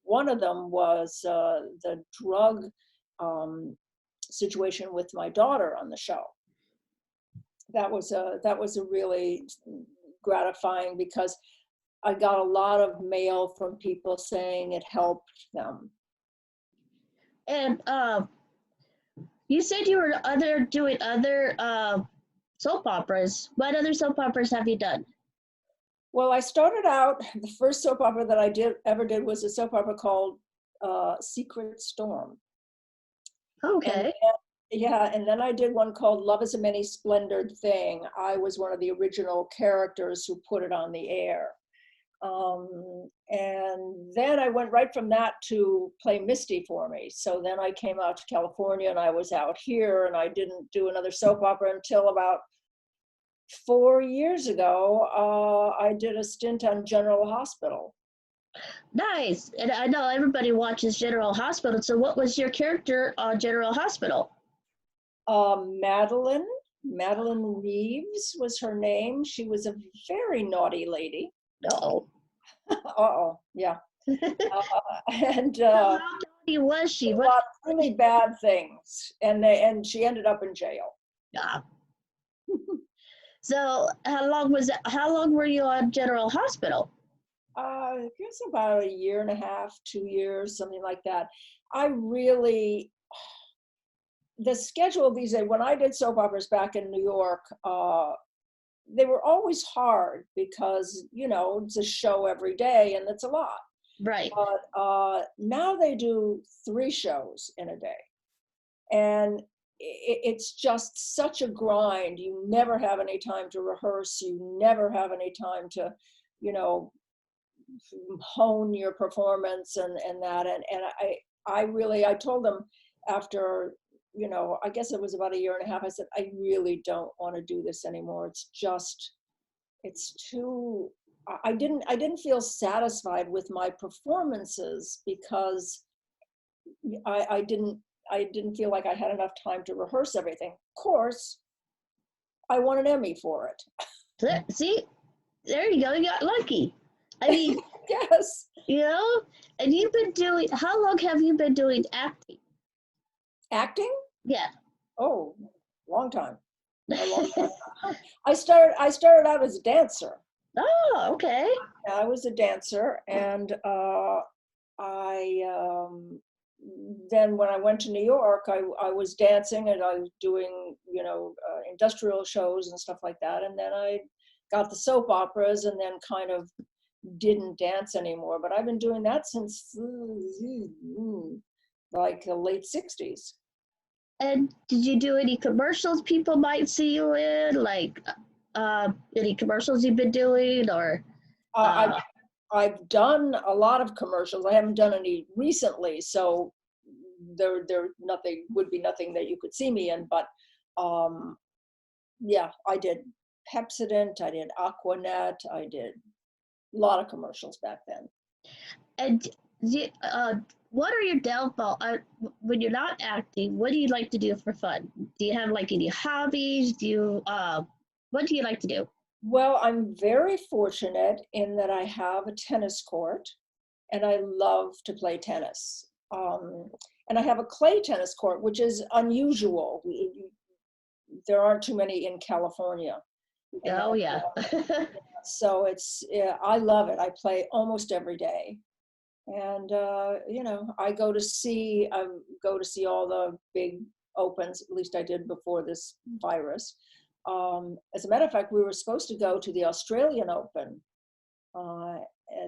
one of them was the drug situation with my daughter on the show. That was a really gratifying, because I got a lot of mail from people saying it helped them. And you said you were doing other soap operas. What other soap operas have you done? Well, I started out, the first soap opera that I ever did was a soap opera called Secret Storm. Okay. And then I did one called Love is a Many Splendored Thing. I was one of the original characters who put it on the air. And then I went right from that to play Misty for me. So then I came out to California, and I was out here, and I didn't do another soap opera until about 4 years ago. I did a stint on General Hospital. Nice. And I know everybody watches General Hospital. So what was your character on General Hospital? Madeline Reeves was her name. She was a very naughty lady. Uh-oh. Uh-oh, yeah. And How naughty was she? a lot of really bad things, and she ended up in jail. Yeah. So how long were you on General Hospital? I guess about 1.5 years, 2 years, something like that. The schedule these days, when I did soap operas back in New York, they were always hard, because, it's a show every day, and it's a lot. Right. But now they do 3 shows in a day. And it's just such a grind. You never have any time to rehearse. You never have any time to, hone your performance and that. And I told them after, I guess it was about 1.5 years, I said, I really don't want to do this anymore. It's too, I didn't feel satisfied with my performances, because I didn't feel like I had enough time to rehearse everything. Of course, I won an Emmy for it. See, there you go. You got lucky. I mean, yes. And how long have you been doing acting? Acting? Yeah. Oh, long time. A long time. I started out as a dancer. Oh, okay. I was a dancer, and then when I went to New York, I was dancing, and I was doing, industrial shows and stuff like that. And then I got the soap operas, and then kind of didn't dance anymore. But I've been doing that since like the late 60s. And did you do any commercials people might see you in? Like any commercials you've been doing, or? I've done a lot of commercials. I haven't done any recently, so there would be nothing that you could see me in. But yeah, I did Pepsodent, I did Aquanet, I did a lot of commercials back then. And what are your downfalls when you're not acting? What do you like to do for fun? Do you have like any hobbies? What do you like to do? Well, I'm very fortunate in that I have a tennis court, and I love to play tennis. And I have a clay tennis court, which is unusual. There aren't too many in California. Oh, yeah. So I love it. I play almost every day. And, I go to see all the big opens, at least I did before this virus. As a matter of fact, we were supposed to go to the Australian Open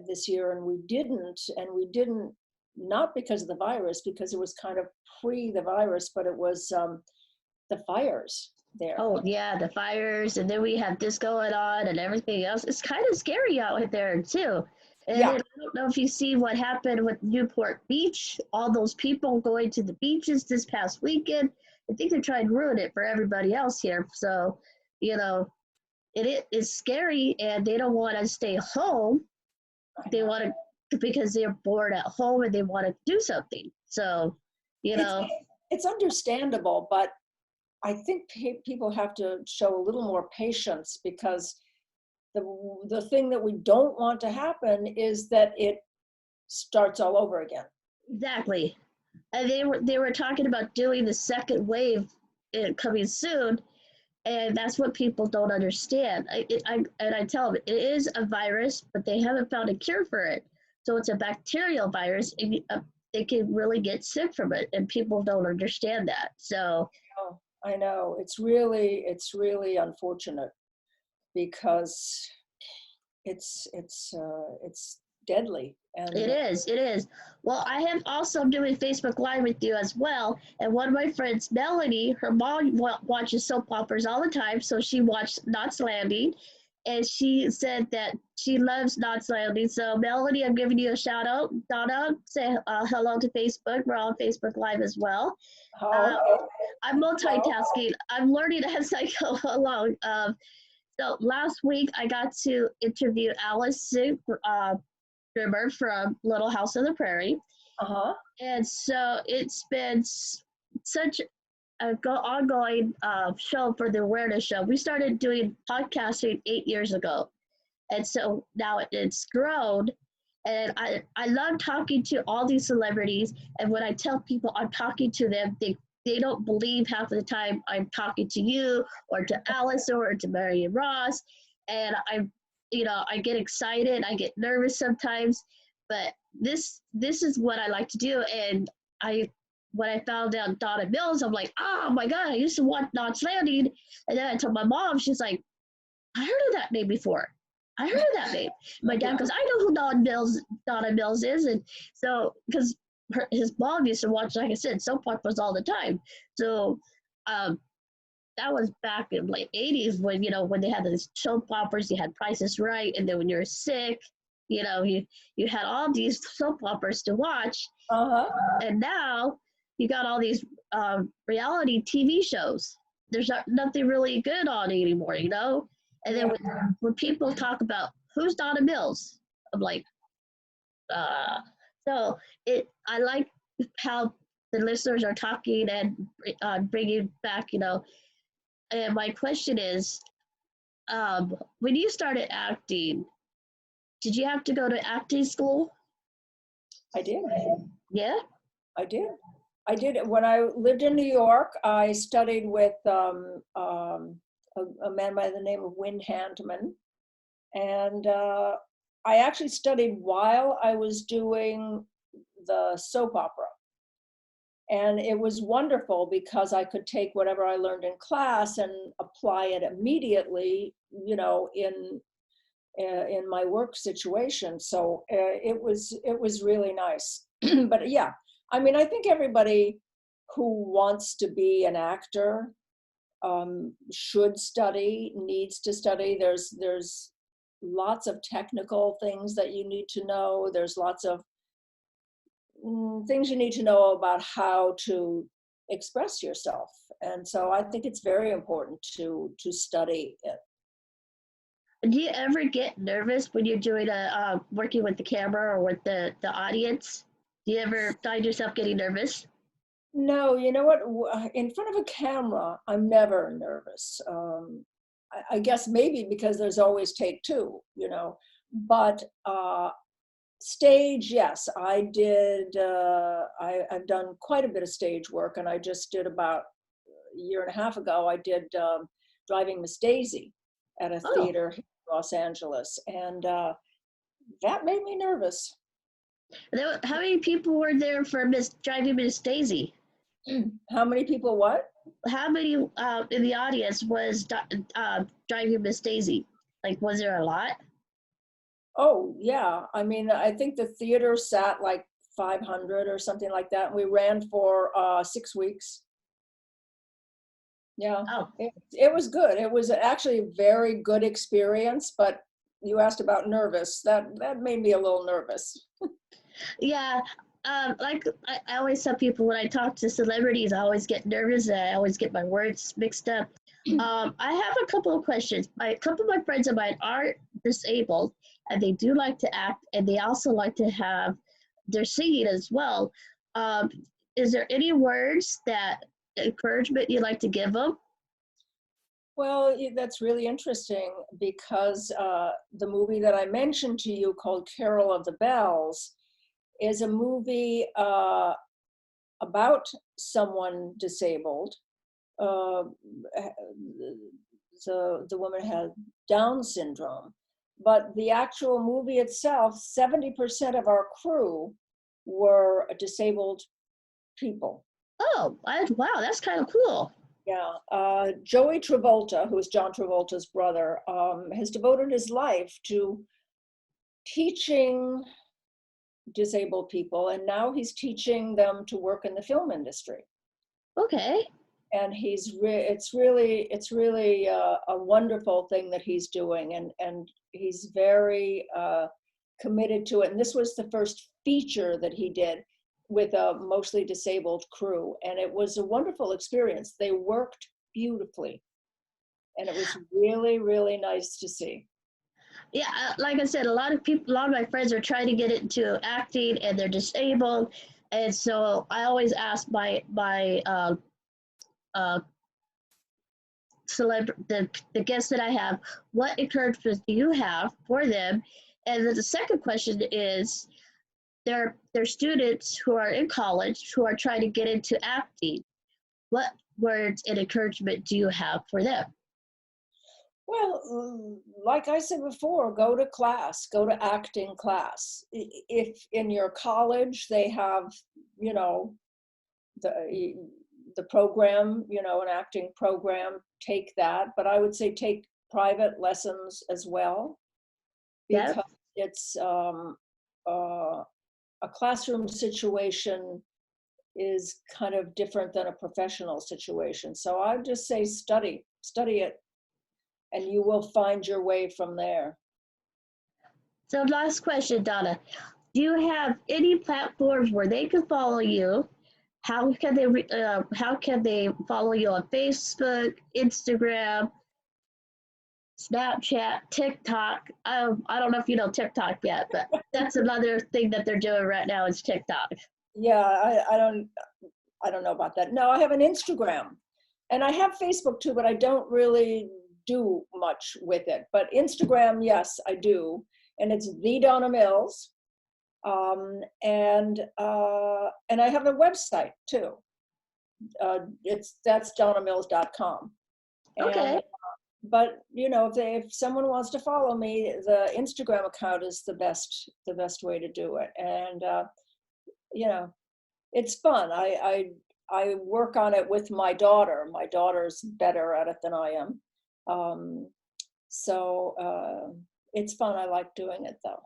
this year, and we didn't, not because of the virus, because it was kind of pre the virus, but it was the fires there. Oh, yeah, the fires, and then we have this going on and everything else. It's kind of scary out there, too. And yeah. I don't know if you see what happened with Newport Beach, all those people going to the beaches this past weekend. I think they're trying to ruin it for everybody else here. So, it is scary, and they don't want to stay home. They want to, because they're bored at home and they want to do something. So, it's understandable, but I think people have to show a little more patience, because the thing that we don't want to happen is that it starts all over again. Exactly. And they were talking about doing the second wave coming soon, and that's what people don't understand. I tell them it is a virus, but they haven't found a cure for it. So it's a bacterial virus, and they can really get sick from it, and people don't understand that. So Oh, I know. It's really unfortunate because it's deadly. And it is. Well, I have also doing Facebook Live with you as well, and one of my friends, Melanie, her mom watches soap operas all the time, so she watched Knots Landing, and she said that she loves Knots Landing. So, Melanie, I'm giving you a shout out. Donna, say hello to Facebook. We're on Facebook Live as well. oh, I'm multitasking. I'm learning as I go along. So last week I got to interview Alice Grimmer from Little House on the Prairie, uh-huh. and so it's been such a ongoing show for the awareness show. We started doing podcasting 8 years ago, and so now it's grown. And I love talking to all these celebrities. And when I tell people I'm talking to them, they don't believe half of the time I'm talking to you or to Alice or to Marion Ross. And I get excited, I get nervous sometimes, but this is what I like to do. And when I found out Donna Mills, I'm like, oh my God, I used to watch Knots Landing. And then I told my mom, she's like, I heard of that name before. I heard of that name. My dad goes, I know who Donna Mills is. And so, because his mom used to watch, like I said, soap operas all the time. So that was back in like 80s when they had these soap operas, you had Price is Right. And then when you're sick, you had all these soap operas to watch. Uh-huh. And now you got all these reality TV shows. There's nothing really good on anymore, And then when people talk about who's Donna Mills, I'm like, so I like how the listeners are talking and bringing back, And my question is, when you started acting, did you have to go to acting school? I did. Yeah. I did. I did. When I lived in New York, I studied with a man by the name of Win Handman. And I actually studied while I was doing the soap opera. And it was wonderful because I could take whatever I learned in class and apply it immediately, in my work situation. So it was really nice. But yeah, I mean, I think everybody who wants to be an actor should study, needs to study. There's lots of technical things that you need to know. There's lots of things you need to know about how to express yourself. And so I think it's very important to study it. Do you ever get nervous when you're doing working with the camera or with the audience? Do you ever find yourself getting nervous? No, you know what? In front of a camera, I'm never nervous. I guess maybe because there's always take two, But stage, yes, I did. I've done quite a bit of stage work, and I just did about a year and a half ago. I did Driving Miss Daisy at a theater in Los Angeles, and that made me nervous. How many people were there for Driving Miss Daisy? How many people what? How many in the audience was Driving Miss Daisy? Like, was there a lot? Oh, yeah. I mean, I think the theater sat like 500 or something like that. We ran for 6 weeks. Yeah, it was good. It was actually a very good experience, but you asked about nervous. That made me a little nervous. Yeah, like I always tell people when I talk to celebrities, I always get nervous and I always get my words mixed up. I have a couple of questions. A couple of my friends of mine are disabled and they do like to act and they also like to have their singing as well. Is there any words that encouragement you'd like to give them? Well, that's really interesting because the movie that I mentioned to you called Carol of the Bells, is a movie about someone disabled. Uh, the woman had Down syndrome, but the actual movie itself, 70% of our crew were disabled people. Oh, wow, that's kind of cool. Yeah, Joey Travolta, who is John Travolta's brother, has devoted his life to teaching disabled people, and now he's teaching them to work in the film industry. Okay. And it's really a wonderful thing that he's doing, and he's very committed to it. And this was the first feature that he did with a mostly disabled crew, and it was a wonderful experience. They worked beautifully, and it was really, really nice to see. Yeah, like I said, a lot of my friends are trying to get into acting, and they're disabled, and so I always ask my the guests that I have, what encouragement do you have for them? And then the second question is, they're students who are in college who are trying to get into acting. What words and encouragement do you have for them? Well, like I said before, go to class, go to acting class. If in your college they have, you know, the program, you know, an acting program, take that. But I would say take private lessons as well, Yeah. because it's a classroom situation is kind of different than a professional situation. So I would just say study it, and you will find your way from there. So last question, Donna. Do you have any platforms where they can follow you? How can they follow you on Facebook, Instagram, Snapchat, TikTok? I don't know if you know TikTok yet, but that's another thing that they're doing right now is TikTok. Yeah, I don't know about that. No, I have an Instagram, and I have Facebook too, but I don't really do much with it. But Instagram, yes, I do, and it's the Donna Mills, and I have a website too. That's donnamills.com. Okay. And but you know, if someone wants to follow me, the Instagram account is the best way to do it. And you know, it's fun. I work on it with my daughter. My daughter's better at it than I am. So it's fun. I like doing it though.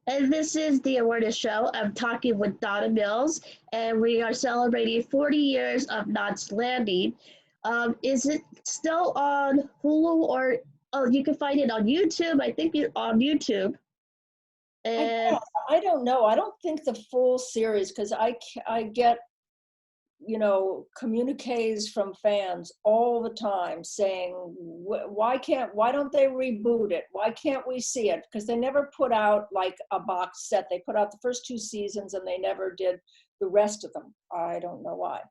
And this is the Awareness Show. I'm talking with Donna Mills, and we are celebrating 40 years of Knots Landing. Is it still on Hulu, or you can find it on YouTube? I think you're on YouTube. And I don't know. I don't think the full series, because I get, you know, communiques from fans all the time saying, why don't they reboot it? Why can't we see it? Because they never put out like a box set. They put out the first 2 seasons and they never did the rest of them. I don't know why.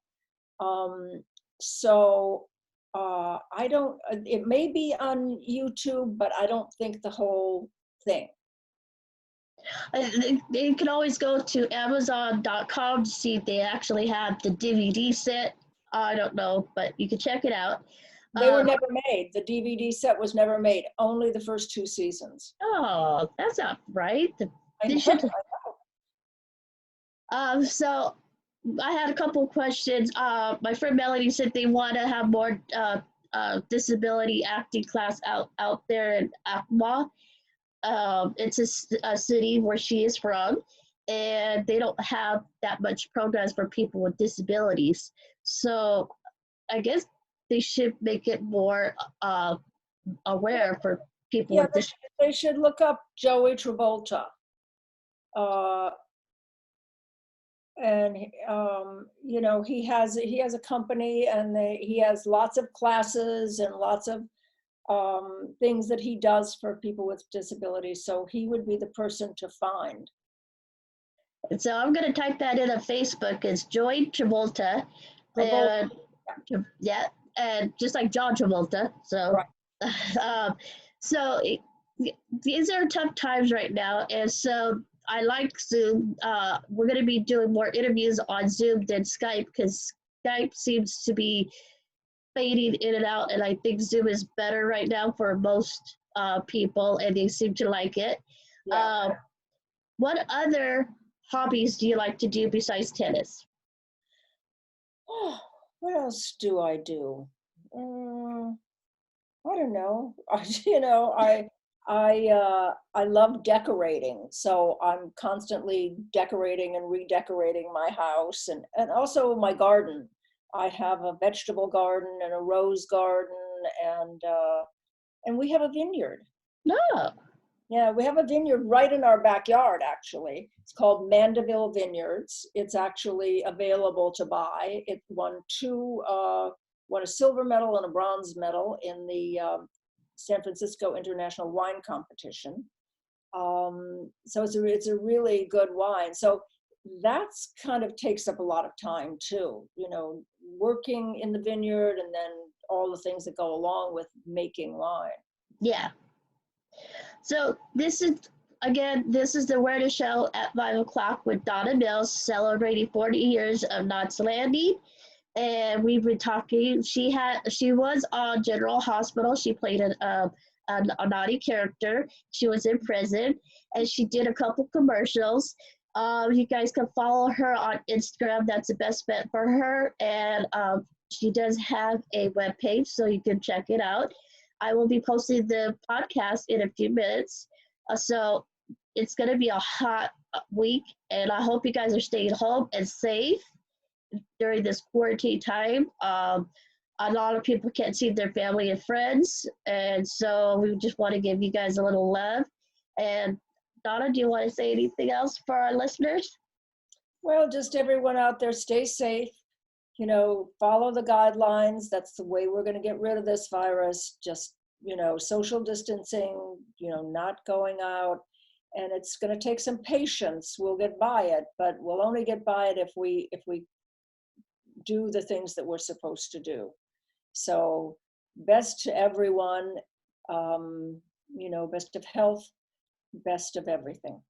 I don't, it may be on YouTube, but I don't think the whole thing. they can always go to Amazon.com to see if they actually have the DVD set. I don't know, but you can check it out. They were never made. The DVD set was never made. Only the first 2 seasons. Oh, that's not right. I know. So I had a couple of questions. My friend Melanie said they want to have more disability acting class out there in Acma. It's a city where she is from, and they don't have that much programs for people with disabilities. So I guess they should make it more aware for people with disabilities. They should look up Joey Travolta. And you know, he has a company, and he has lots of classes and lots of things that he does for people with disabilities. So he would be the person to find. And so I'm going to type that in on Facebook as Joey Travolta. Travolta. Yeah, and just like John Travolta. So, Right. so these are tough times right now, and so I like Zoom. We're going to be doing more interviews on Zoom than Skype because Skype seems to be fading in and out, and I think Zoom is better right now for most people, and they seem to like it. Yeah. What other hobbies do you like to do besides tennis? Oh, what else do I do? I don't know. I love decorating, so I'm constantly decorating and redecorating my house, and also my garden. I have a vegetable garden and a rose garden, and we have a vineyard. No. Yeah, we have a vineyard right in our backyard, actually. It's called Mandeville Vineyards. It's actually available to buy. It won a silver medal and a bronze medal in the San Francisco International Wine Competition. So it's a really good wine. So that's kind of takes up a lot of time too, working in the vineyard and then all the things that go along with making wine. Yeah. So this is the Where to Show at 5 o'clock with Donna Mills, celebrating 40 years of Knots Landing. And we've been talking. She was on General Hospital. She played a naughty character. She was in prison, and she did a couple commercials. You guys can follow her on Instagram. That's the best bet for her. And she does have a webpage, so you can check it out. I will be posting the podcast in a few minutes. So it's going to be a hot week, and I hope you guys are staying home and safe during this quarantine time. A lot of people can't see their family and friends, and so we just want to give you guys a little love. And Donna, do you want to say anything else for our listeners? Well, just everyone out there, stay safe. Follow the guidelines. That's the way we're going to get rid of this virus. Just, social distancing, not going out. And it's going to take some patience. We'll get by it, but we'll only get by it if we do the things that we're supposed to do. So best to everyone, best of health, best of everything.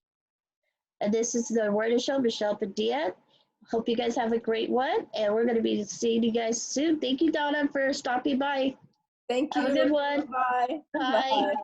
And this is the Word of Show, Michelle Padilla. Hope you guys have a great one, and we're going to be seeing you guys soon. Thank you, Donna, for stopping by. Thank you. Have a good one. Bye. Bye. Bye.